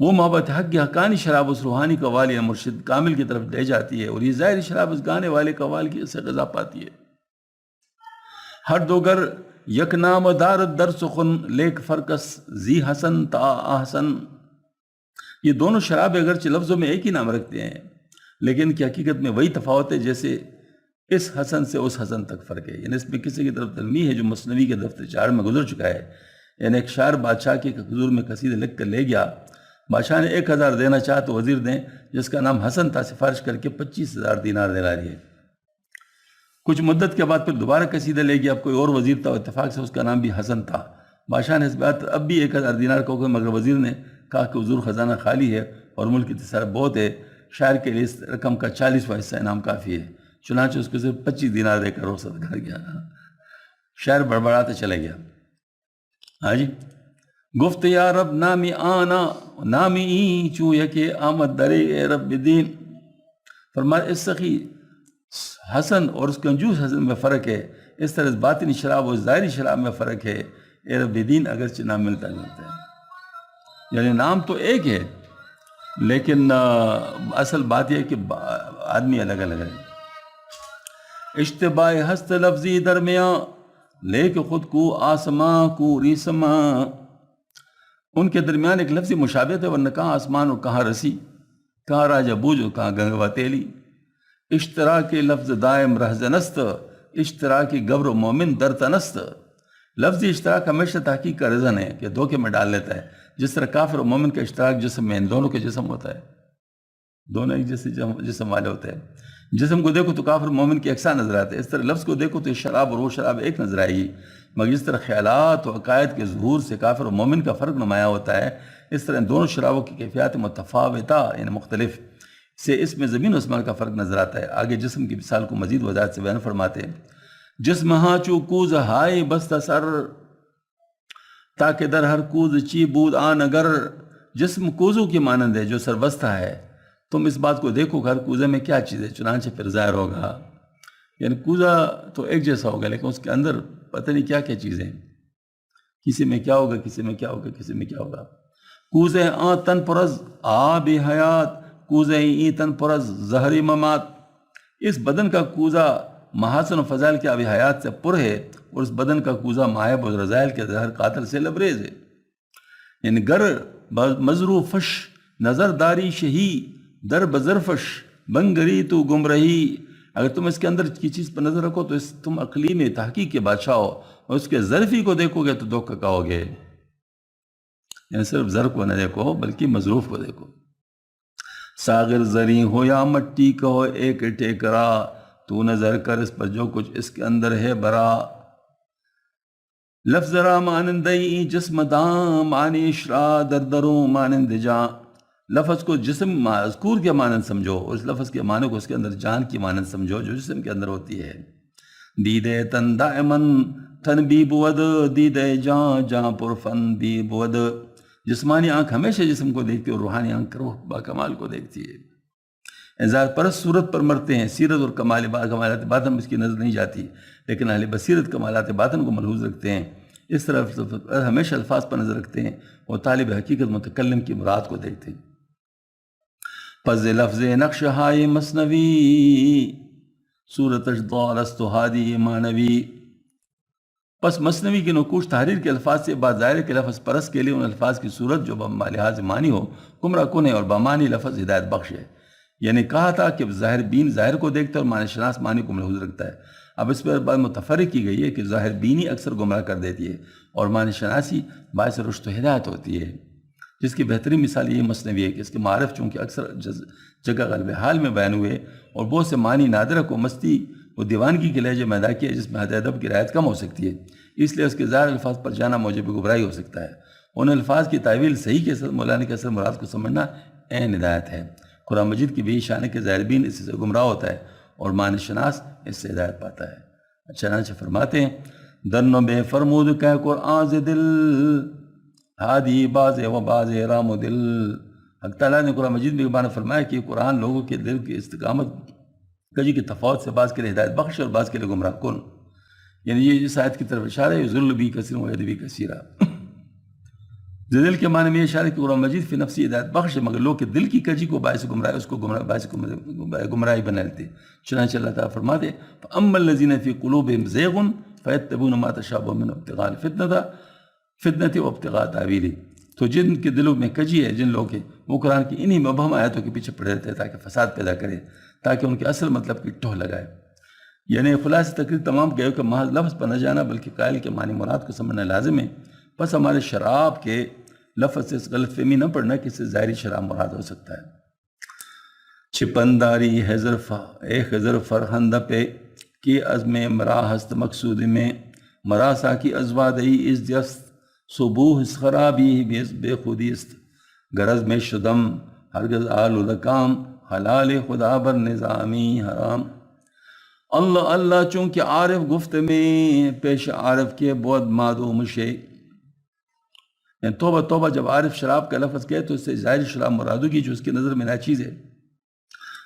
وہ محبت حق کی حقانی شراب اس روحانی قوال یا مرشد کامل کی طرف لے جاتی ہے، اور یہ ظاہری شراب اس گانے والے قوال کی سے غذا پاتی ہے. ہر دوگر یک نام دار در سخن لیک فرکس زی حسن تا احسن. یہ دونوں شراب اگرچہ لفظوں میں ایک ہی نام رکھتے ہیں، لیکن کی حقیقت میں وہی تفاوت ہے جیسے اس حسن سے اس حسن تک فرق ہے. یعنی اس میں کسی کی طرف تلمیح ہے جو مثنوی کے دفتر 4 میں گزر چکا ہے. یعنی ایک شاعر بادشاہ کے حضور میں قصیدہ لکھ کر لے گیا، بادشاہ نے 1000 دینا چاہا تو وزیر نے جس کا نام حسن تھا سفارش کر کے 25,000 دینار دلا دیے. کچھ مدت کے بعد پھر دوبارہ قصیدہ لے گیا، اب کوئی اور وزیر تھا، اتفاق سے اس کا نام بھی حسن تھا. بادشاہ نے اس بات اب بھی 1000 دینار کو کہ، مگر وزیر نے کہا کہ حضور خزانہ خالی ہے اور ملک کی تصرف بہت ہے، شاعر کے لیے اس رقم کا 40واں حصہ انعام کافی ہے. چنانچہ اس کو صرف 25 دینار دے کر رخصت کر گیا. شاعر بڑبڑاتے چلے گیا. ہاں جی. گفت یا رب نامی آنا نامی ای چو یکے آمد درے اے رب دین. فرمایا اس سخی حسن اور اس کنجوس حسن میں فرق ہے، اس طرح اس باطنی شراب اور ظاہری شراب میں فرق ہے. اے رب دین اگرچہ نام ملتا ہے، یعنی نام تو ایک ہے، لیکن اصل بات یہ ہے کہ آدمی الگ الگ ہے. اشتباہ ہست لفظی درمیان لیک خود کو آسماں کو ریسماں. ان کے درمیان ایک لفظی مشابہت ہے، ورنہ کہاں آسمان اور کہاں رسی، کہاں راجہ بوجھ اور کہاں گنگوا تیلی. اشتراک لفظ دائم رہزنست، اشتراکی گبر و مومن در تنست. لفظی اشتراک ہمیشہ تحقیق کا رزن ہے کہ دھوکے میں ڈال لیتا ہے. جس طرح کافر و مومن کا اشتراک جسم میں، ان دونوں کے جسم ہوتا ہے، دونوں ایک جیسے جسم والے ہوتے ہیں. جسم کو دیکھو تو کافر مومن کی یکساں نظر آتے ہیں، اس طرح لفظ کو دیکھو تو شراب اور وہ شراب ایک نظر آئے گی. مگر جس طرح خیالات و عقائد کے ظہور سے کافر و مومن کا فرق نمایاں ہوتا ہے، اس طرح ان دونوں شرابوں کی کیفیات متفاوتہ یعنی مختلف سے اس میں زمین و آسمان کا فرق نظر آتا ہے. آگے جسم کی مثال کو مزید وضاحت سے بیان فرماتے ہیں. جسم ہاں چو کوز ہائے بستہ سر، تاکہ در ہر کوز چی بود آن اگر. جسم کوزوں کی مانند ہے جو سربستہ ہے، تم اس بات کو دیکھو کہ ہر کوزے میں کیا چیز ہے، چنانچہ پھر ظاہر ہوگا. یعنی کوزہ تو ایک جیسا ہوگا، لیکن اس کے اندر پتہ نہیں کیا کیا چیزیں، کسی میں کیا ہوگا، کسی میں کیا ہوگا، کسی میں کیا ہوگا. کوزے آن تن پرز آب حیات، کوزے ای تن پرز زہری ممات. اس بدن کا کوزہ محاسن و فضائل کے آب حیات سے پر ہے، اور اس بدن کا کوزہ معائب و رضائل کے زہر قاتل سے لبریز ہے. یعنی گر مضروفش نظر داری شہی در بزرفش بنگری تو گمرہی. اگر تم اس کے اندر کی چیز پر نظر رکھو تو تم عقلی میں تحقیق کے بادشاہ ہو، اور اس کے ظرفی کو دیکھو گے تو دھوکہ کہو گے. یعنی صرف ظرف کو نہ دیکھو بلکہ مظروف کو دیکھو. ساغر زری ہو یا مٹی کہو ایک ٹیکرا، تو نظر کر اس پر جو کچھ اس کے اندر ہے برا. لفظ را مانندئی جسم دام معنی اشرا دردروں مانند جاں. لفظ کو جسم مذکور کے مانند سمجھو، اور اس لفظ کے معنی کو اس کے اندر جان کی مانند سمجھو جو جسم کے اندر ہوتی ہے. دیدے تن دائمن تن بھی بود، دیدے جان جان پر فن بھی بود. جسمانی آنکھ ہمیشہ جسم کو دیکھتی ہے، اور روحانی آنکھ روح با کمال کو دیکھتی ہے. ذات پرست صورت پر مرتے ہیں، سیرت اور کمالات باطن میں اس کی نظر نہیں جاتی، لیکن اہل بصیرت کمالات باطن کو ملحوظ رکھتے ہیں. اس طرح ہمیشہ الفاظ پر نظر رکھتے ہیں، اور طالب حقیقت متکلم کی مراد کو دیکھتے ہیں. پز لفظ نقش ہائے مثنوی، صورتش دارست ہادی مانوی. پس مثنوی کی نقوش تحریر کے الفاظ سے بعد ظاہر کے لفظ پرست کے لیے ان الفاظ کی صورت جو بلحاظ معنی ہو گمراہ کن ہے، اور بامانی لفظ ہدایت بخش ہے. یعنی کہا تھا کہ ظاہر بین ظاہر کو دیکھتا ہے، اور معنی شناس معنی کو ملحوظ رکھتا ہے. اب اس پر بات متفرق کی گئی ہے کہ ظاہر بینی اکثر گمراہ کر دیتی ہے اور معنی شناسی باعث رشد و ہدایت ہوتی ہے، جس کی بہترین مثال یہ مثنوی ہے کہ اس کے معارف چونکہ اکثر جگہ غلب حال میں بیان ہوئے اور بہت سے معنی نادرہ کو مستی و دیوانگی کے لہجے میں ادا کیا جس میں حد ادب کی رعایت کم ہو سکتی ہے، اس لیے اس کے ظاہر الفاظ پر جانا موجب گمراہی ہو سکتا ہے۔ ان الفاظ کی تعویل صحیح کے ساتھ مولانا کے اصل مراد کو سمجھنا عین ہدایت ہے۔ قرآن مجید کی بھی شان ہے کہ ظاہر بین اس سے گمراہ ہوتا ہے اور معنی شناس اس سے ہدایت پاتا ہے۔ چنانچہ فرماتے ہیں درنو بے فرمود کہ قرآن ز دل ہادی باز و باز رام و دل۔ حق تعالیٰ نے قرآن مجید میں بیان فرمایا کہ قرآن لوگوں کے دل کی استقامت کجی کی تفاوت سے بعض کے لیے ہدایت بخش اور بعض کے لیے گمراہ کن، یعنی یہ اس آیت کی طرف اشارہ ہے ذل بھی کثیر و ید بھی کثیرہ۔ دل کے معنی میں یہ اشارہ ہے کہ قرآن مجید فی نفسی ہدایت بخش ہے مگر لوگ کے دل کی کجی کو باعث گمراہی اس کو باعث گمراہی بنا لیتے ہیں۔ چنانچہ اللہ تعالیٰ فرماتے فَأَمَّا الَّذِينَ فِي قُلُوبِهِمْ زَيْغٌ فَيَتَّبِعُونَ مَا تَشَابَهَ مِنْهُ ابْتِغَاءَ الْفِتْنَةِ وَابْتِغَاءَ تَأْوِيلِهِ، تو جن کے دلوں میں کجی ہے، جن لوگ ہیں وہ قرآن کی انہی مبہم آیتوں کے پیچھے پڑے رہتے ہیں تاکہ فساد پیدا کرے، تاکہ ان کے اصل مطلب کی ٹوہ لگائے۔ یعنی خلاص تقریر تمام گئے کہ محض لفظ پر نہ جانا بلکہ قائل کے معنی مراد کو سمجھنا لازم ہے۔ بس ہمارے شراب کے لفظ سے غلط فہمی نہ پڑنا کہ اس سے ظاہری شراب مراد ہو سکتا ہے۔ چھپنداری اے خضر فرہند پہ کی عزم مرا ہست مقصود میں مراسا کی ازوادی از جست صبوح اس خرابی بے خودی است غرض میں شدم ہرگز آل الکام حلال خدا بر نظامی حرام۔ اللہ اللہ چونکہ عارف گفت میں پیش عارف کے بود معدوم شے، یعنی توبہ توبہ جب عارف شراب کا لفظ کہے تو اس سے ظاہر شراب مراد ہوگی جو اس کی نظر میں ناچیز ہے۔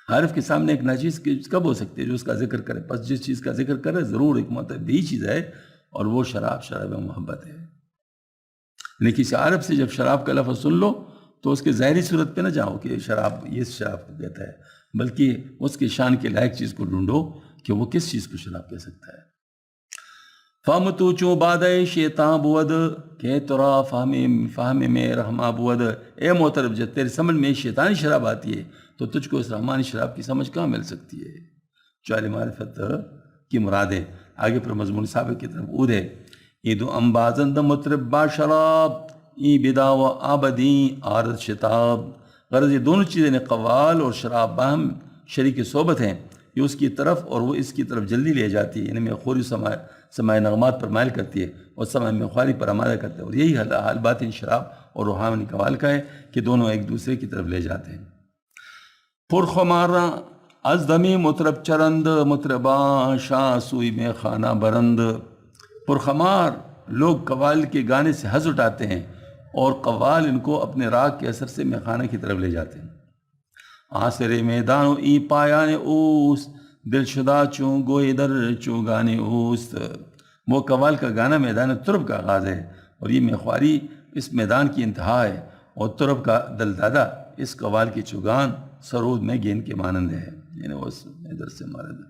عارف کے سامنے ایک ناچیز کب ہو سکتی ہے؟ جو اس کا ذکر کرے، پس جس چیز کا ذکر کرے ضرور ایک معتبی چیز ہے اور وہ شراب محبت ہے۔ یعنی کسی عارف سے جب شراب کا لفظ سن لو تو اس کے ظاہری صورت پہ نہ جاؤ کہ شراب یہ شراب کو کہتا ہے، بلکہ اس کی شان کے لائق چیز کو ڈھونڈو کہ وہ کس چیز کو شراب کہہ سکتا ہے۔ فہم تو چوں بادِ شیطاں بود کہ ترا فہم میں رحمہ بود، اے محترم جب تیرے سمجھ میں شیطانی شراب آتی ہے تو تجھ کو اس رحمانی شراب کی سمجھ کہاں مل سکتی ہے جو عالم معرفت کی مراد ہے۔ آگے پر مضمون سابق کی طرف عود ہے ایدو انبازند مطرب با شراب ای بدا و آبدین عارض شتاب۔ غرض یہ دونوں چیزیں قوال اور شراب باہم شریک صحبت ہیں، یہ اس کی طرف اور وہ اس کی طرف جلدی لے جاتی ہے، یعنی میخوری سماع نغمات پر مائل کرتی ہے اور سماع میخواری پر آمادہ کرتا ہے، اور یہی حال باطن شراب اور روحانی قوال کا ہے کہ دونوں ایک دوسرے کی طرف لے جاتے ہیں۔ پرخمارا از دمی مطرب چرند مطرباں شاہ سوئی میں خانہ برند۔ پرخمار لوگ قوال کے گانے سے حظ اٹھاتے ہیں اور قوال ان کو اپنے راگ کے اثر سے میخانہ کی طرف لے جاتے ہیں۔ آسر میدان و ای پایان اوست دل شدہ چوں گوئی در چوں گانے اوست۔ وہ قوال کا گانا میدان طرب کا آغاز ہے اور یہ میخواری اس میدان کی انتہا ہے، اور طرب کا دل دادا اس قوال کی چوگان سرود میں گیند کے مانند ہے، یعنی وہ ادھر سے مانند ہے۔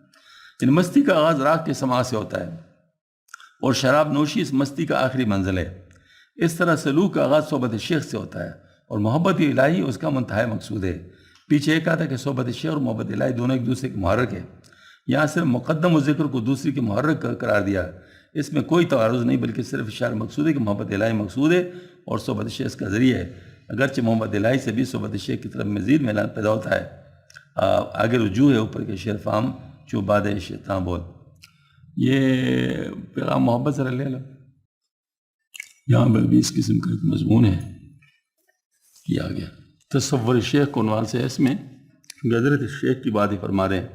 یعنی مستی کا آغاز راگ کے سماع سے ہوتا ہے اور شراب نوشی اس مستی کا آخری منزل ہے۔ اس طرح سلوک کا آغاز صحبت شیخ سے ہوتا ہے اور محبت الہی اس کا منتہا مقصود ہے۔ پیچھے ایک آتا کہ صحبت شیخ اور محبت الہی دونوں ایک دوسرے کے محرک ہے، یہاں صرف مقدم و ذکر کو دوسری کے محرک قرار دیا، اس میں کوئی تعارض نہیں بلکہ صرف اشارہ مقصود ہے کہ محبت الہی مقصود ہے اور صحبت شیخ کا ذریعہ ہے، اگرچہ محبت الہی سے بھی صحبت شیخ کی طرف مزید میلان پیدا ہوتا ہے۔ آگے رجوع ہے اوپر کے شعر فام چو باد شیطاں بول۔ یہ پیغام محبت سے لے لو، یہاں پر بھی اس قسم کا ایک مضمون ہے، یہ آ گیا تصور شیخ کو عنوان سے اس میں حضرت شیخ کی بات ہی فرما رہے ہیں۔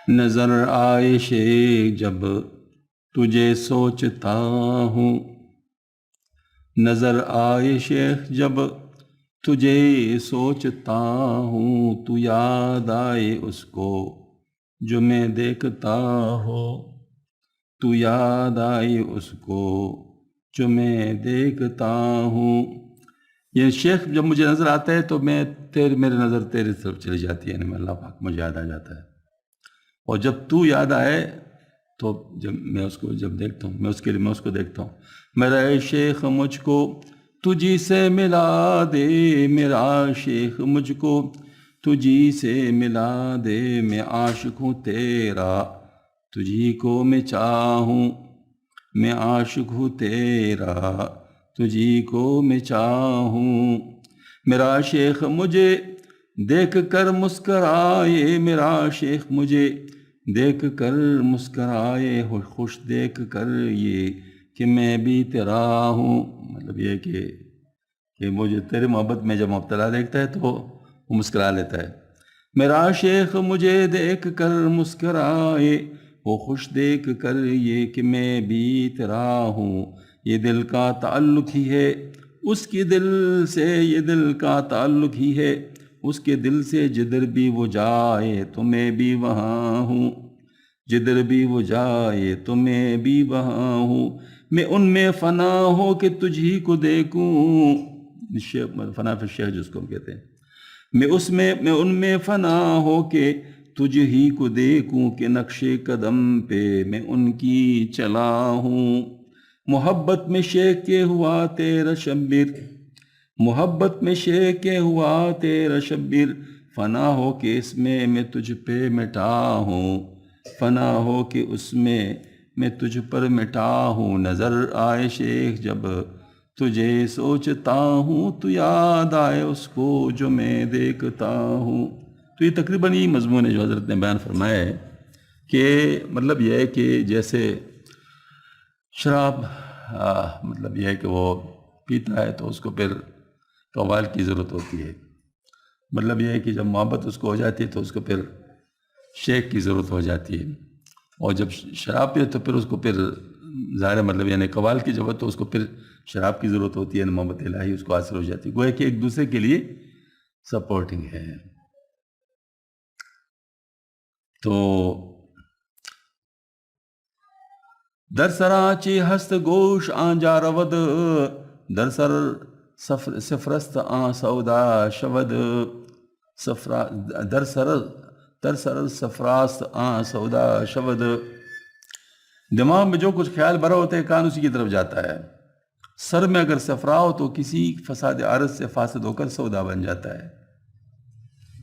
نظر آئے شیخ جب تجھے سوچتا ہوں، نظر آئے شیخ جب تجھے سوچتا ہوں، تو یاد آئے اس کو جو میں دیکھتا ہو، تو یاد آئے اس کو جو میں دیکھتا ہوں۔ یہ شیخ جب مجھے نظر آتا ہے تو میرے نظر تیرے طرف چلی جاتی ہے، یعنی اللہ پاک مجھے یاد آ جاتا ہے، اور جب تو یاد آئے تو جب میں اس کو جب دیکھتا ہوں، میں اس کو دیکھتا ہوں۔ میرا اے شیخ مجھ کو تجھی سے ملا دے، میرا شیخ مجھ کو تجھی سے ملا دے، میں عاشق ہوں تیرا تجھی کو میں چاہوں، میں عاشق ہوں تیرا، تجھی کو میں چاہوں۔ میرا شیخ مجھے دیکھ کر مسکرائے، میرا شیخ مجھے دیکھ کر مسکرائے، خوش دیکھ کر یہ کہ میں بھی تیرا ہوں۔ مطلب یہ کہ مجھے تیرے محبت میں جب مبتلا دیکھتا ہے تو وہ مسکرا لیتا ہے۔ میرا شیخ مجھے دیکھ کر مسکرائے، وہ خوش دیکھ کر یہ کہ میں بھی تیرا ہوں۔ یہ دل کا تعلق ہی ہے اس کے دل سے، یہ دل کا تعلق ہی ہے اس کے دل سے، جدھر بھی وہ جائے تو میں بھی وہاں ہوں، جدھر بھی وہ جائے تو میں بھی وہاں ہوں۔ میں ان میں فنا ہو کہ تجھی کو دیکھوں، فنا فی الشیخ جس کو ہم کہتے ہیں، میں ان میں فنا ہو کہ تجھ ہی کو دیکھوں، کہ نقش قدم پہ میں ان کی چلا ہوں۔ محبت میں شیخ کے ہوا تیرا شبیر، محبت میں شیخ کے ہوا تیرا شبیر، فنا ہو کہ اس میں تجھ پہ مٹا ہوں، فنا ہو کہ اس میں تجھ پر مٹا ہوں۔ نظر آئے شیخ جب تجھے سوچتا ہوں، تو یاد آئے اس کو جو میں دیکھتا ہوں۔ تو یہ تقریباً یہ مضمون ہے جو حضرت نے بیان فرمایا ہے، کہ مطلب یہ ہے کہ جیسے شراب مطلب یہ ہے کہ وہ پیتا ہے تو اس کو پھر قوال کی ضرورت ہوتی ہے، مطلب یہ ہے کہ جب محبت اس کو ہو جاتی ہے تو اس کو پھر شیخ کی ضرورت ہو جاتی ہے، اور جب شراب پیے تو پھر اس کو پھر ظاہر مطلب یعنی قوال کی ضرورت تو اس کو پھر شراب کی ضرورت ہوتی ہے، محبت الہی اس کو حاصل ہو جاتی ہے، گویا کہ ایک دوسرے کے لیے سپورٹنگ ہے۔ تو در سراچی ہست گوش آنجا رود، در سر سفرست آن سودا شود، در سر سفراست آن سودا شود۔ دماغ میں جو کچھ خیال بھرا ہوتا ہے کان اسی کی طرف جاتا ہے، سر میں اگر صفرا ہو تو کسی فساد عارض سے فاسد ہو کر سودا بن جاتا ہے۔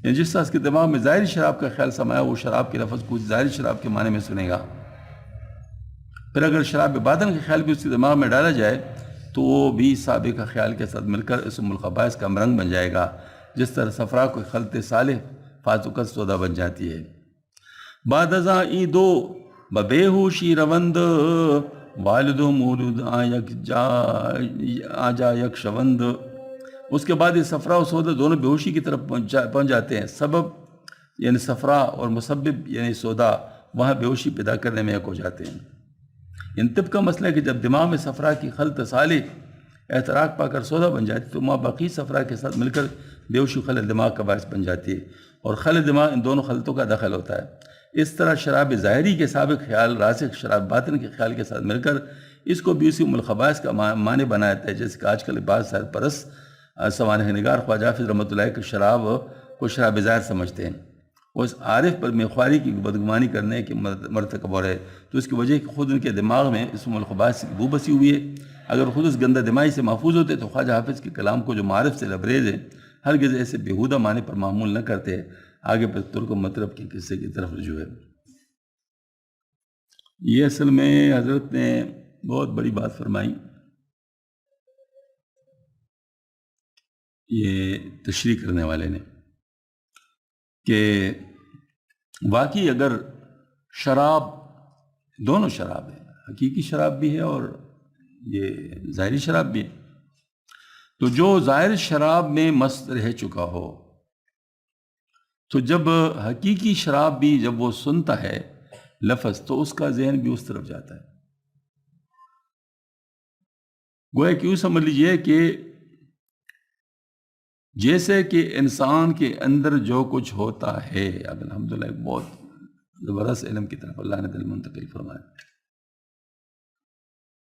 یعنی جس طرح اس کے دماغ میں ظاہری شراب کا خیال سمایا، وہ شراب کے لفظ کو ظاہری شراب کے معنی میں سنے گا۔ پھر اگر شراب باطن کا خیال بھی اس کے دماغ میں ڈالا جائے تو وہ بھی سابقہ خیال کے ساتھ مل کر اسم الخبائث کا مرنگ بن جائے گا، جس طرح صفرا کو خلط صالح فاسد کر سودا بن جاتی ہے۔ بعد ازاں ای دو بے ہوشی روند، والد و مولود آجا یک شوند۔ اس کے بعد یہ صفرا و سودا دونوں بے ہوشی کی طرف پہنچ جاتے ہیں۔ سبب یعنی صفرا اور مسبب یعنی سودا وہاں بے ہوشی پیدا کرنے میں ایک ہو جاتے ہیں۔ ان طب کا مسئلہ ہے کہ جب دماغ میں صفرا کی خلط صالح احتراق پا کر سودا بن جاتی تو ماں باقی صفرا کے ساتھ مل کر بے ہوشی خلل دماغ کا باعث بن جاتی ہے، اور خلل دماغ ان دونوں خلطوں کا دخل ہوتا ہے۔ اس طرح شراب ظاہری کے سابق خیال راسخ شراب باطن کے خیال کے ساتھ مل کر اس کو بھی اسی ام الخبائث کا معنی بناتا ہے، جیسے کہ آج کل بعض سیر پرست سوانح نگار خواجہ حافظ رحمۃ اللہ کے شراب کو شراب ظاہر سمجھتے ہیں، وہ اس عارف پر میخواری کی بدگمانی کرنے کے مرتکب ہو رہے، تو اس کی وجہ کہ خود ان کے دماغ میں اس ام الخبائث کی بو بسی ہوئی ہے۔ اگر خود اس گندہ دماغی سے محفوظ ہوتے تو خواجہ حافظ کے کلام کو جو معارف سے لبریز ہے ہرگز ایسے بیہودہ معنی پر معمول نہ کرتے۔ آگے پر ترک و مطرب کے قصے کی طرف رجوع ہے۔ یہ اصل میں حضرت نے بہت بڑی بات فرمائی، یہ تشریح کرنے والے نے، کہ واقعی اگر شراب دونوں شراب ہے، حقیقی شراب بھی ہے اور یہ ظاہری شراب بھی ہے، تو جو ظاہر شراب میں مست رہ چکا ہو تو جب حقیقی شراب بھی جب وہ سنتا ہے لفظ تو اس کا ذہن بھی اس طرف جاتا ہے۔ گویا کہ یوں سمجھ لیجئے کہ جیسے کہ انسان کے اندر جو کچھ ہوتا ہے، اب الحمدللہ ایک بہت زبردست علم کی طرف اللہ نے دل منتقل فرمایا،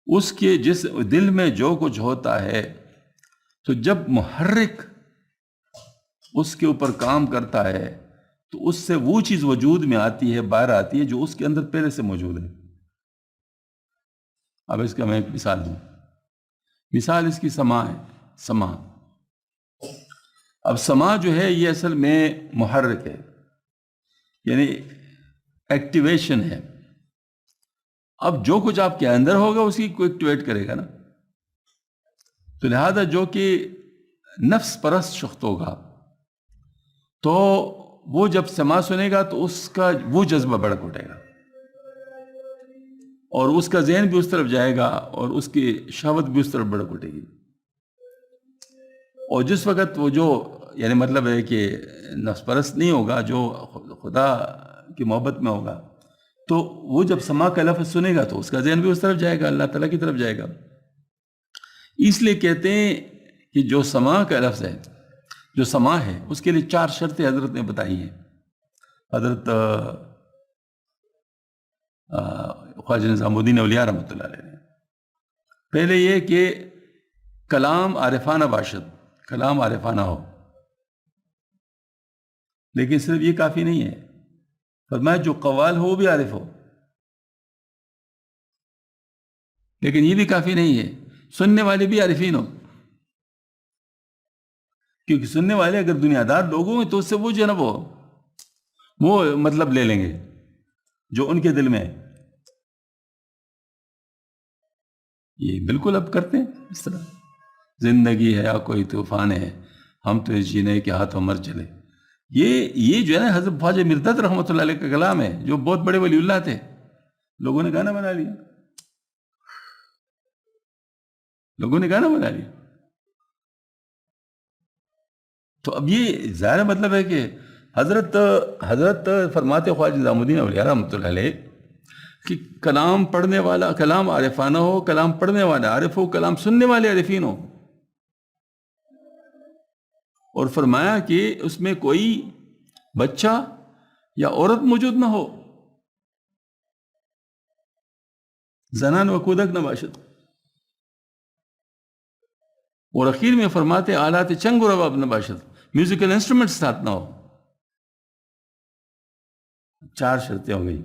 اس کے جس دل میں جو کچھ ہوتا ہے تو جب محرک اس کے اوپر کام کرتا ہے تو اس سے وہ چیز وجود میں آتی ہے، باہر آتی ہے جو اس کے اندر پہلے سے موجود ہے۔ اب اس کا میں ایک مثال دوں، مثال اس کی سماع ہے، سماع۔ اب سماع جو ہے یہ اصل میں محرک ہے، یعنی ایکٹیویشن ہے، اب جو کچھ آپ کے اندر ہوگا اسی کو ایکٹیویٹ کرے گا نا. تو لہذا جو کہ نفس پرست شخص ہوگا تو وہ جب سما سنے گا تو اس کا وہ جذبہ بڑک اٹھے گا اور اس کا ذہن بھی اس طرف جائے گا اور اس کی شہوت بھی اس طرف بڑک اٹھے گی. اور جس وقت وہ جو یعنی مطلب ہے کہ نفس پرست نہیں ہوگا، جو خدا کی محبت میں ہوگا، تو وہ جب سما کا لفظ سنے گا تو اس کا ذہن بھی اس طرف جائے گا، اللہ تعالیٰ کی طرف جائے گا. اس لیے کہتے ہیں کہ جو سما کا لفظ ہے، جو سما ہے، اس کے لیے 4 شرطیں حضرت نے بتائی ہیں. حضرت خواجہ نظام الدین اولیاء رحمۃ اللہ علیہ نے. پہلے یہ کہ کلام عارفانہ باشد، کلام عارفانہ ہو. لیکن صرف یہ کافی نہیں ہے، فرمایا جو قوال ہو وہ بھی عارف ہو. لیکن یہ بھی کافی نہیں ہے، سننے والے بھی عارفین ہو. کیونکہ سننے والے اگر دنیا دار لوگ ہوں تو اس سے وہ جو ہے نا وہ مطلب لے لیں گے جو ان کے دل میں ہے. یہ بالکل اب کرتے ہیں اس طرح، زندگی ہے یا کوئی طوفان ہے، ہم تو اس جینے کے ہاتھوں مر چلے. یہ جو ہے نا حضرت خواجہ مرداد رحمۃ اللہ علیہ کا کلام ہے، جو بہت بڑے ولی اللہ تھے. لوگوں نے گانا بنا لیا، لوگوں نے گانا بنا لیا. تو اب یہ ظاہر مطلب ہے کہ حضرت فرماتے خواجہ نظام الدین اولیاء رحمۃ اللہ علیہ کہ کلام پڑھنے والا کلام عارفانہ ہو، کلام پڑھنے والا عارف ہو، کلام سننے والے عارفین ہو. اور فرمایا کہ اس میں کوئی بچہ یا عورت موجود نہ ہو، زنان و کودک نہ باشد. اور اخیر میں فرماتے آلات چنگ و رباب نہ باشد، میوزیکل انسٹرومنٹ ساتھ نہ ہو. 4 شرطیں ہو گئی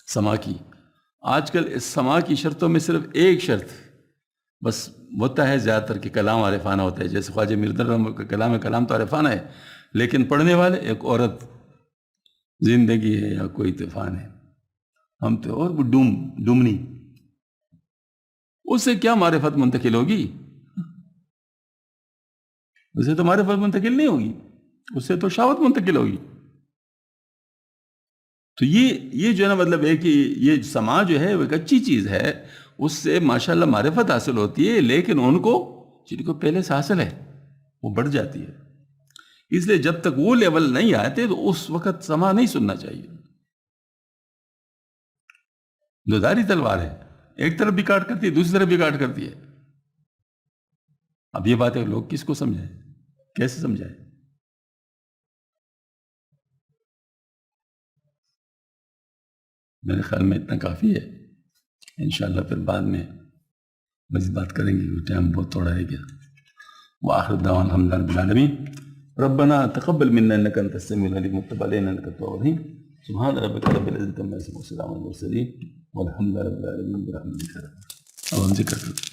سما کی. آج کل اس سما کی شرطوں میں صرف ایک شرط بس ہوتا ہے زیادہ تر کہ کلام عارفانہ ہوتا ہے. جیسے خواجہ مرداد کا کلام ہے، کلام تو عارفانہ ہے، لیکن پڑھنے والے ایک عورت، زندگی ہے یا کوئی طوفان ہے، ہم تو اور وہ ڈومنی. اس سے کیا معرفت منتقل ہوگی؟ اسے تو معرفت منتقل نہیں ہوگی، اس سے تو شہوت منتقل ہوگی. تو یہ جو ہے نا مطلب ہے کہ یہ سما جو ہے وہ ایک اچھی چیز ہے، اس سے ماشاءاللہ معرفت حاصل ہوتی ہے، لیکن ان کو جن کو پہلے سے حاصل ہے وہ بڑھ جاتی ہے. اس لیے جب تک وہ لیول نہیں آتے تو اس وقت سما نہیں سننا چاہیے. دودھاری تلوار ہے، ایک طرف بھی کاٹ کرتی ہے، دوسری طرف بھی کاٹ کرتی ہے. اب یہ باتیں لوگ کس کو سمجھائیں، کیسے سمجھائیں؟ میرے خیال میں اتنا کافی ہے. انشاءاللہ پھر بعد میں مزید بات کریں گے، کیونکہ ٹائم بہت تھوڑا رہ گیا. وآخر دعوانا الحمد للہ رب العالمین. ربنا تقبل منا انك انت السميع العليم وتب علينا انك التواب الرحيم. سبحان ربك رب العزة عما يصفون وسلام على المرسلين والحمد لله رب العالمين برحمتك. اب ہم ذکر کرتے ہیں.